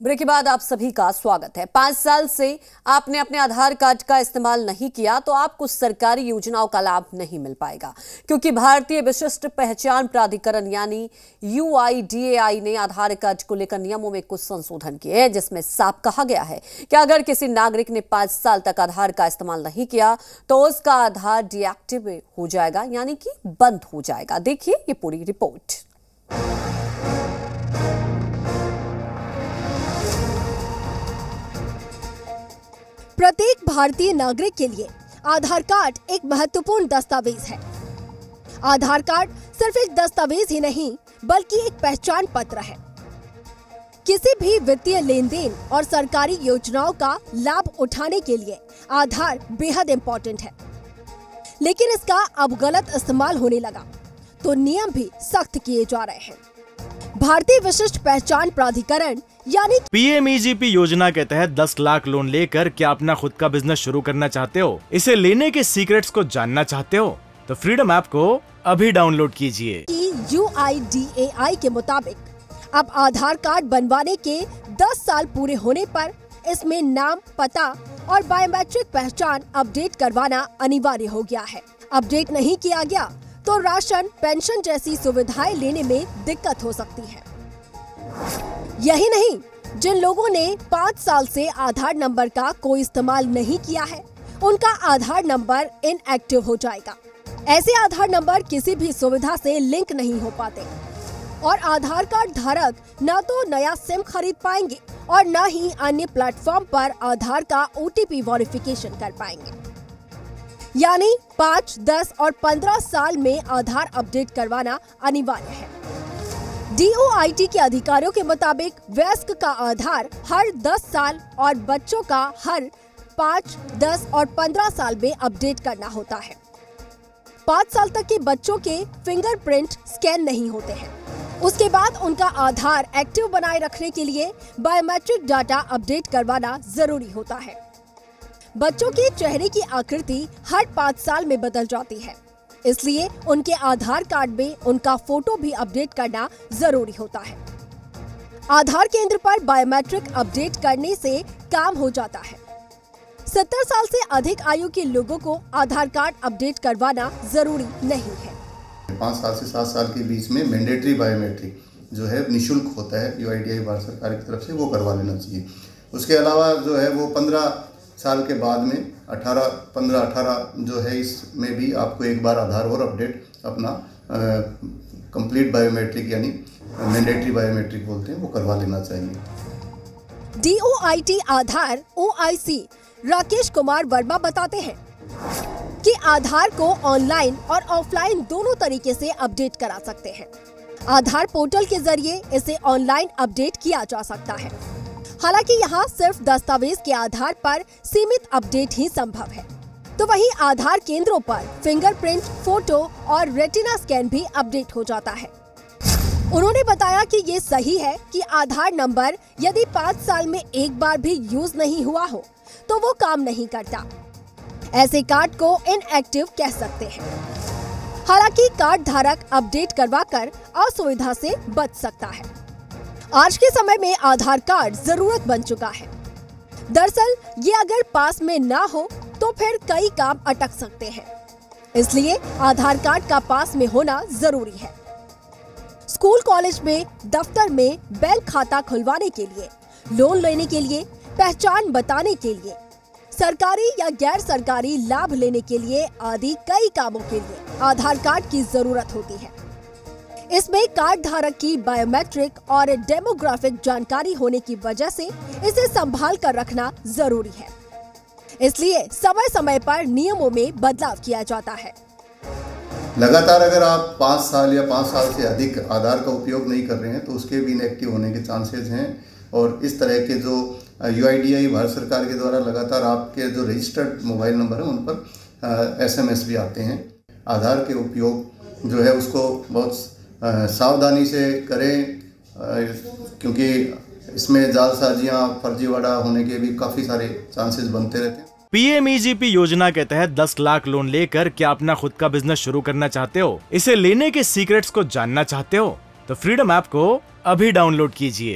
Break के बाद आप सभी का स्वागत है। 5 साल से आपने अपने आधार कार्ड का इस्तेमाल नहीं किया तो आपको सरकारी योजनाओं का लाभ नहीं मिल पाएगा, क्योंकि भारतीय विशिष्ट पहचान प्राधिकरण यानी UIDAI ने आधार कार्ड को लेकर नियमों में कुछ संशोधन किए हैं, जिसमें साफ कहा गया है कि अगर किसी नागरिक ने 5 साल तक आधार का इस्तेमाल नहीं किया तो उसका आधार डीएक्टिवेट हो जाएगा, यानी कि बंद हो जाएगा। देखिए ये पूरी रिपोर्ट। प्रत्येक भारतीय नागरिक के लिए आधार कार्ड एक महत्वपूर्ण दस्तावेज है। आधार कार्ड सिर्फ एक दस्तावेज ही नहीं बल्कि एक पहचान पत्र है। किसी भी वित्तीय लेन देन और सरकारी योजनाओं का लाभ उठाने के लिए आधार बेहद इम्पोर्टेंट है, लेकिन इसका अब गलत इस्तेमाल होने लगा तो नियम भी सख्त किए जा रहे हैं। भारतीय विशिष्ट पहचान प्राधिकरण यानी PMEGP योजना के तहत 10 लाख लोन लेकर क्या अपना खुद का बिजनेस शुरू करना चाहते हो? इसे लेने के सीक्रेट्स को जानना चाहते हो? तो फ्रीडम ऐप को अभी डाउनलोड कीजिए। UIDAI के मुताबिक अब आधार कार्ड बनवाने के 10 साल पूरे होने पर इसमें नाम, पता और बायोमेट्रिक पहचान अपडेट करवाना अनिवार्य हो गया है। अपडेट नहीं किया गया तो राशन, पेंशन जैसी सुविधाएं लेने में दिक्कत हो सकती है। यही नहीं, जिन लोगों ने 5 साल से आधार नंबर का कोई इस्तेमाल नहीं किया है, उनका आधार नंबर इनएक्टिव हो जाएगा। ऐसे आधार नंबर किसी भी सुविधा से लिंक नहीं हो पाते और आधार कार्ड धारक न तो नया सिम खरीद पाएंगे और न ही अन्य प्लेटफॉर्म पर आधार का OTP वेरिफिकेशन कर पाएंगे। यानी 5, 10 और 15 साल में आधार अपडेट करवाना अनिवार्य है। DOIT के अधिकारियों के मुताबिक वयस्क का आधार हर 10 साल और बच्चों का हर 5, 10 और 15 साल में अपडेट करना होता है। 5 साल तक के बच्चों के फिंगरप्रिंट स्कैन नहीं होते हैं। उसके बाद उनका आधार एक्टिव बनाए रखने के लिए बायोमेट्रिक डाटा अपडेट करवाना जरूरी होता है। बच्चों के चेहरे की आकृति हर 5 साल में बदल जाती है, इसलिए उनके आधार कार्ड में उनका फोटो भी अपडेट करना जरूरी होता है। आधार केंद्र पर बायोमेट्रिक अपडेट करने से काम हो जाता है। 70 साल से अधिक आयु के लोगों को आधार कार्ड अपडेट करवाना जरूरी नहीं है। 5 साल से 7 साल के बीच में मैंडेटरी बायोमेट्रिक जो है निःशुल्क होता है, UIDAI भारत सरकार की तरफ से, वो करवा लेना चाहिए। उसके अलावा जो है वो 15 साल के बाद में 15-18 जो है, इसमें भी आपको एक बार आधार और अपडेट अपना कंप्लीट बायोमेट्रिक यानी मैंडेटरी बायोमेट्रिक बोलते हैं, वो करवा लेना चाहिए। DOIT आधार OIC राकेश कुमार वर्मा बताते हैं कि आधार को ऑनलाइन और ऑफलाइन दोनों तरीके से अपडेट करा सकते हैं। आधार पोर्टल के जरिए इसे ऑनलाइन अपडेट किया जा सकता है। हालांकि यहाँ सिर्फ दस्तावेज के आधार पर सीमित अपडेट ही संभव है, तो वहीं आधार केंद्रों पर फिंगरप्रिंट, फोटो और रेटिना स्कैन भी अपडेट हो जाता है। उन्होंने बताया कि ये सही है कि आधार नंबर यदि 5 साल में एक बार भी यूज नहीं हुआ हो तो वो काम नहीं करता। ऐसे कार्ड को इनएक्टिव कह सकते हैं। हालांकि कार्ड धारक अपडेट करवाकर असुविधा से बच सकता है। आज के समय में आधार कार्ड जरूरत बन चुका है। दरअसल ये अगर पास में ना हो तो फिर कई काम अटक सकते हैं, इसलिए आधार कार्ड का पास में होना जरूरी है। स्कूल, कॉलेज में, दफ्तर में, बैंक खाता खुलवाने के लिए, लोन लेने के लिए, पहचान बताने के लिए, सरकारी या गैर सरकारी लाभ लेने के लिए आदि कई कामों के लिए आधार कार्ड की जरूरत होती है। इसमें कार्ड धारक की बायोमेट्रिक और डेमोग्राफिक जानकारी होने की वजह से इसे संभाल कर रखना जरूरी है। इसलिए समय समय पर नियमों में बदलाव किया जाता है। लगातार अगर आप 5 साल या 5 साल से अधिक आधार का उपयोग नहीं कर रहे हैं तो उसके भी इनएक्टिव होने के चांसेस हैं। और इस तरह के जो UIDAI भारत सरकार के द्वारा लगातार आपके जो रजिस्टर्ड मोबाइल नंबर है उन पर SMS भी आते हैं। आधार के उपयोग जो है उसको बहुत सावधानी से करें, क्योंकि इसमें जालसाजियां, फर्जीवाड़ा होने के भी काफ़ी सारे चांसेस बनते रहते हैं। PMEGP योजना के तहत 10 लाख लोन लेकर क्या अपना खुद का बिजनेस शुरू करना चाहते हो? इसे लेने के सीक्रेट्स को जानना चाहते हो? तो फ्रीडम ऐप को अभी डाउनलोड कीजिए।